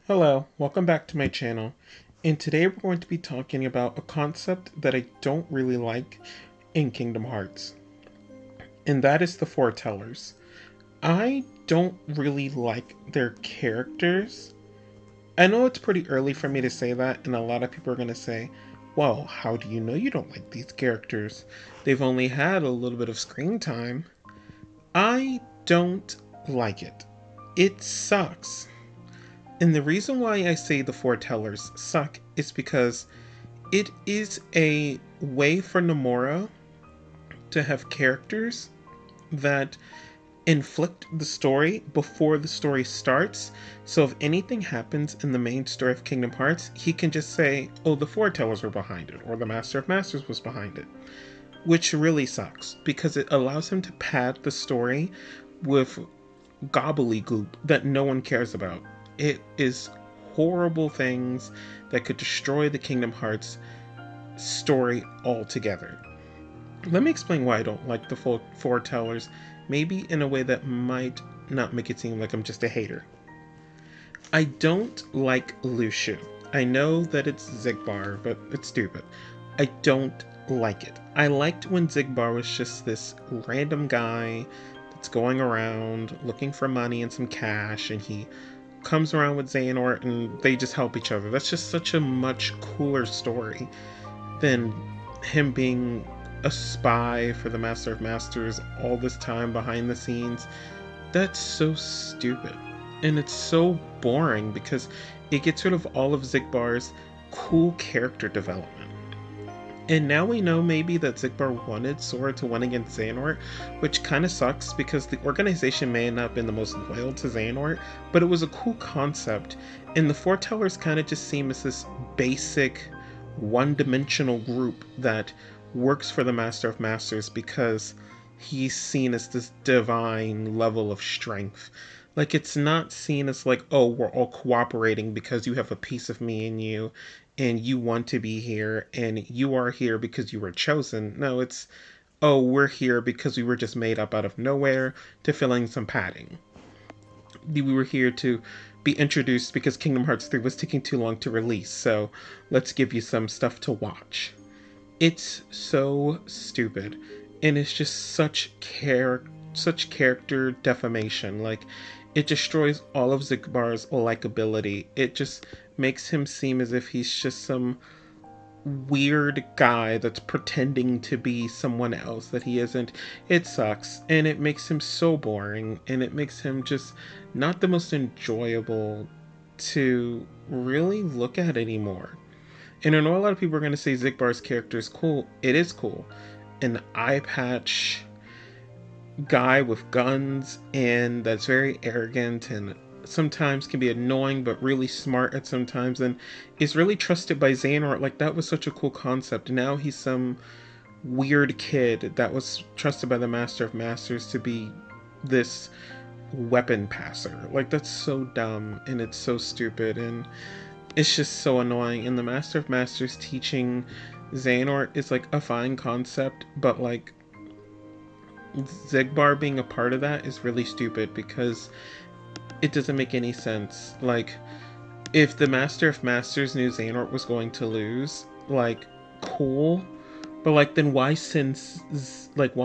Hello, welcome back to my channel. And today we're going to be talking about a concept that I don't really like in Kingdom Hearts, and that is the Foretellers. I don't really like their characters. I know it's pretty early for me to say that, and a lot of people are going to say, well, how do you know you don't like these characters? They've only had a little bit of screen time. I don't like it. It sucks. And the reason why I say the Foretellers suck is because it is a way for Nomura to have characters that inflict the story before the story starts. So if anything happens in the main story of Kingdom Hearts, he can just say, oh, the Foretellers were behind it, or the Master of Masters was behind it. Which really sucks, because it allows him to pad the story with gobbledygook that no one cares about. It is horrible things that could destroy the Kingdom Hearts story altogether. Let me explain why I don't like the Foretellers, maybe in a way that might not make it seem like I'm just a hater. I don't like Luciu. I know that it's Xigbar, but it's stupid. I don't like it. I liked when Xigbar was just this random guy that's going around looking for money and some cash, and he comes around with Xehanort and they just help each other. That's just such a much cooler story than him being a spy for the Master of Masters all this time behind the scenes. That's so stupid. And it's so boring because it gets rid of all of Xigbar's cool character development. And now we know maybe that Xigbar wanted Sora to win against Xehanort, which kind of sucks because the organization may not have been the most loyal to Xehanort, but it was a cool concept. And the Foretellers kind of just seem as this basic, one-dimensional group that works for the Master of Masters because he's seen as this divine level of strength. Like, it's not seen as like, oh, we're all cooperating because you have a piece of me in you and you want to be here and you are here because you were chosen. No, it's, oh, we're here because we were just made up out of nowhere to fill in some padding. We were here to be introduced because Kingdom Hearts 3 was taking too long to release, so let's give you some stuff to watch. It's so stupid, and it's just such character defamation. Like, it destroys all of Xigbar's likability. It just makes him seem as if he's just some weird guy that's pretending to be someone else that he isn't. It sucks, and it makes him so boring, and it makes him just not the most enjoyable to really look at anymore. And I know a lot of people are going to say Xigbar's character is cool. It is cool. An eye patch guy with guns and that's very arrogant and sometimes can be annoying but really smart at sometimes and is really trusted by Xehanort. Like, that was such a cool concept. Now he's some weird kid that was trusted by the Master of Masters to be this weapon passer. Like, that's so dumb and it's so stupid and it's just so annoying. And the Master of Masters teaching Xehanort is like a fine concept, but like Xigbar being a part of that is really stupid because it doesn't make any sense. Like, if the Master of Masters knew Xehanort was going to lose, like, cool, but like, then why send Xigbar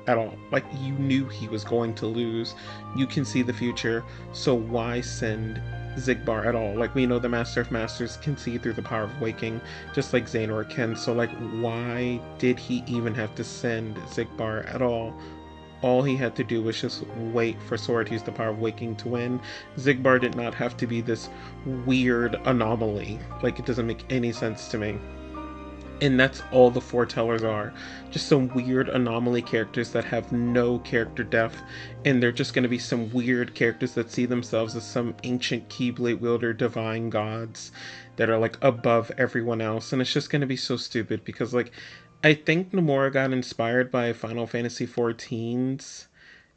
at all? Like, you knew he was going to lose. You can see the future, so why send Xigbar at all? Like, we know the Master of Masters can see through the power of waking, just like Xehanort can. So like, why did he even have to send Xigbar at all? All he had to do was just wait for Sora to use the power of waking to win. Xigbar did not have to be this weird anomaly. Like, it doesn't make any sense to me. And that's all the Foretellers are. Just some weird anomaly characters that have no character depth. And they're just going to be some weird characters that see themselves as some ancient Keyblade wielder divine gods that are like above everyone else. And it's just going to be so stupid because, like, I think Nomura got inspired by Final Fantasy XIV's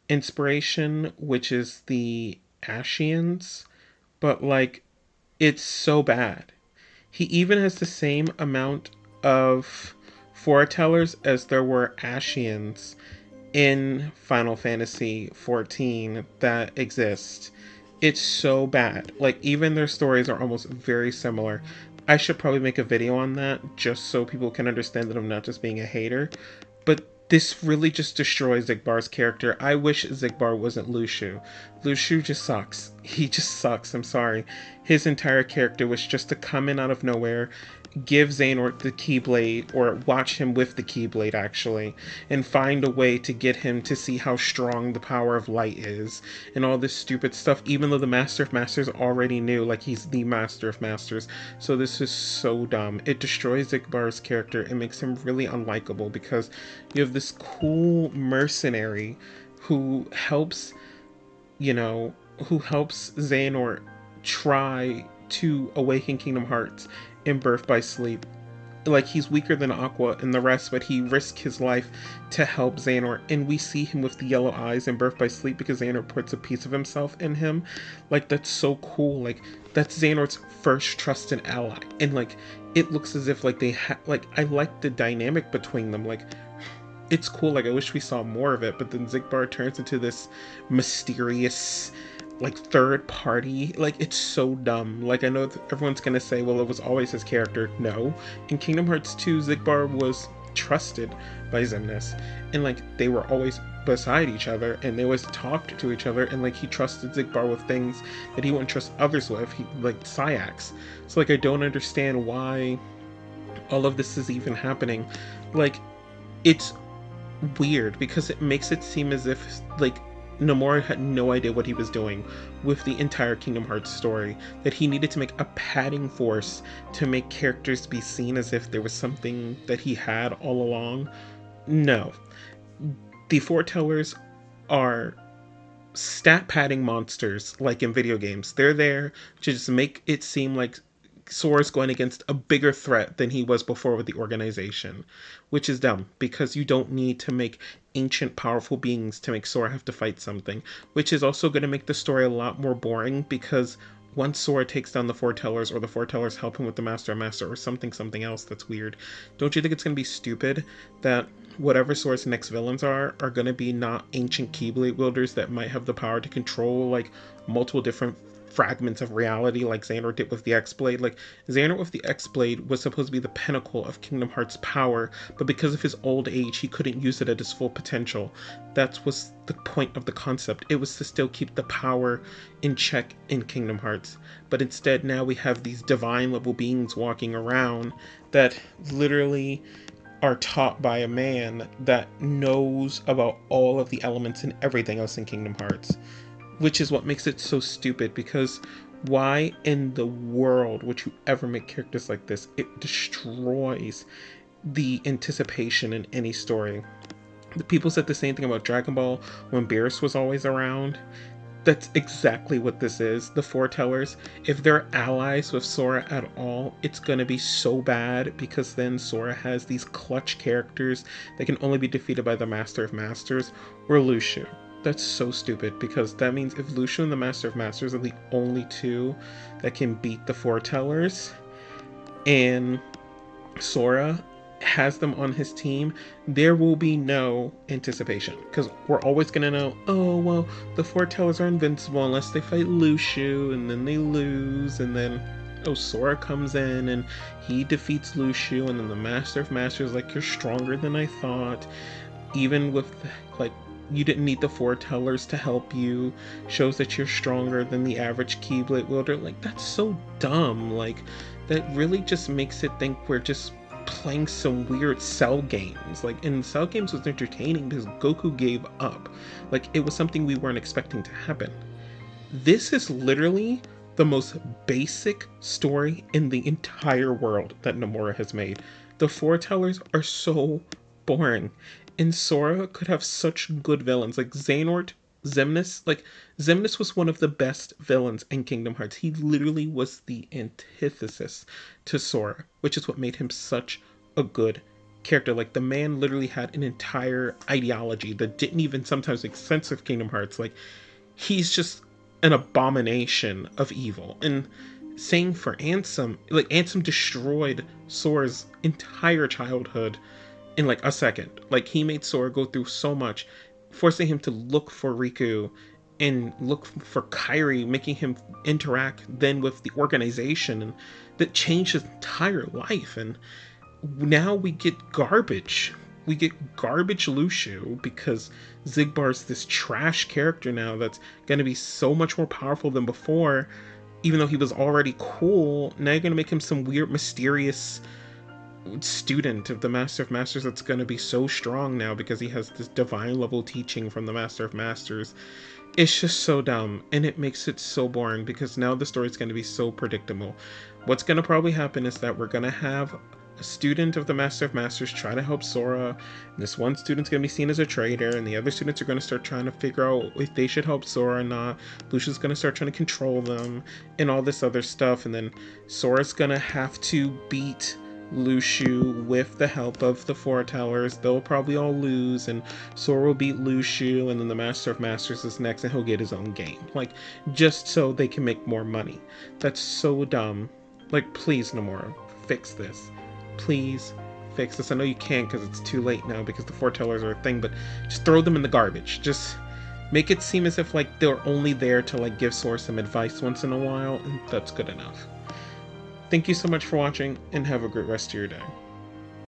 inspiration, which is the Ashians. But like, it's so bad. He even has the same amount of foretellers as there were Ashians in Final Fantasy XIV that exist. It's so bad. Like, even their stories are almost very similar. I should probably make a video on that just so people can understand that I'm not just being a hater. But this really just destroys Xigbar's character. I wish Xigbar wasn't Lushu. Lushu just sucks. He just sucks. I'm sorry. His entire character was just to come in out of nowhere, give Xehanort the Keyblade, or watch him with the Keyblade actually, and find a way to get him to see how strong the power of light is, and all this stupid stuff, even though the Master of Masters already knew, like, he's the Master of Masters. So this is so dumb. It destroys Xigbar's character and makes him really unlikable, because you have this cool mercenary who helps, who helps Xehanort try to awaken Kingdom Hearts in Birth by Sleep. Like, he's weaker than Aqua and the rest, but he risked his life to help Xehanort, and we see him with the yellow eyes in Birth by Sleep because Xehanort puts a piece of himself in him. Like, that's so cool. Like, that's Xehanort's first trusted ally, and like, it looks as if like they like, I like the dynamic between them. Like, it's cool. Like, I wish we saw more of it, but then Xigbar turns into this mysterious, like, third party. Like, it's so dumb. Like, I know everyone's gonna say, well, it was always his character. No. In Kingdom Hearts 2, Xigbar was trusted by Xemnas, and like, they were always beside each other, and they always talked to each other, and like, he trusted Xigbar with things that he wouldn't trust others with, like Sayax. So like, I don't understand why all of this is even happening. Like, it's weird because it makes it seem as if like Nomura had no idea what he was doing with the entire Kingdom Hearts story, that he needed to make a padding force to make characters be seen as if there was something that he had all along. No. The Foretellers are stat padding monsters like in video games. They're there to just make it seem like Sora's going against a bigger threat than he was before with the organization, which is dumb because you don't need to make ancient powerful beings to make Sora have to fight something, which is also going to make the story a lot more boring because once Sora takes down the Foretellers, or the Foretellers help him with the Master or something else that's weird, don't you think it's going to be stupid that whatever Sora's next villains are going to be not ancient Keyblade wielders that might have the power to control like multiple different fragments of reality like Xehanort did with the X-Blade. Like, Xehanort with the X-Blade was supposed to be the pinnacle of Kingdom Hearts power, but because of his old age, he couldn't use it at its full potential. That was the point of the concept. It was to still keep the power in check in Kingdom Hearts. But instead, now we have these divine level beings walking around that literally are taught by a man that knows about all of the elements and everything else in Kingdom Hearts. Which is what makes it so stupid, because why in the world would you ever make characters like this? It destroys the anticipation in any story. The people said the same thing about Dragon Ball when Beerus was always around. That's exactly what this is. The Foretellers, if they're allies with Sora at all, it's gonna be so bad, because then Sora has these clutch characters that can only be defeated by the Master of Masters or Lushu. That's so stupid, because that means if Lushu and the Master of Masters are the only two that can beat the Foretellers, and Sora has them on his team, there will be no anticipation, because we're always gonna know, oh well, the Foretellers are invincible unless they fight Lushu, and then they lose, and then oh, Sora comes in and he defeats Lushu, and then the Master of Masters is like, you're stronger than I thought, even with like, you didn't need the Foretellers to help you, shows that you're stronger than the average Keyblade wielder. Like, that's so dumb. Like, that really just makes it think we're just playing some weird Cell games. Like, and Cell games was entertaining because Goku gave up. Like, it was something we weren't expecting to happen. This is literally the most basic story in the entire world that Nomura has made. The Foretellers are so boring. And Sora could have such good villains, like Xehanort, Xemnas. Like, Xemnas was one of the best villains in Kingdom Hearts. He literally was the antithesis to Sora, which is what made him such a good character. Like, the man literally had an entire ideology that didn't even sometimes make sense of Kingdom Hearts. Like, he's just an abomination of evil. And same for Ansem. Like, Ansem destroyed Sora's entire childhood in like a second. Like, he made Sora go through so much, forcing him to look for Riku and look for Kyrie, making him interact then with the organization, and that changed his entire life. And now we get garbage. We get garbage Lucio because Xigbar's this trash character now that's going to be so much more powerful than before. Even though he was already cool, now you're going to make him some weird, mysterious student of the Master of Masters that's going to be so strong now because he has this divine level teaching from the Master of Masters. It's just so dumb, and it makes it so boring because now the story's going to be so predictable. What's going to probably happen is that we're going to have a student of the Master of Masters try to help Sora, and this one student's going to be seen as a traitor, and the other students are going to start trying to figure out if they should help Sora or not. Lucia's going to start trying to control them, and all this other stuff, and then Sora's going to have to beat Lucio with the help of the Foretellers. They'll probably all lose, and Sora will beat Lucio, and then the Master of Masters is next, and he'll get his own game. Like, just so they can make more money. That's so dumb. Like, please, Nomura, fix this. Please fix this. I know you can't because it's too late now because the Foretellers are a thing, but just throw them in the garbage. Just make it seem as if, like, they're only there to, like, give Sora some advice once in a while, and that's good enough. Thank you so much for watching, and have a great rest of your day.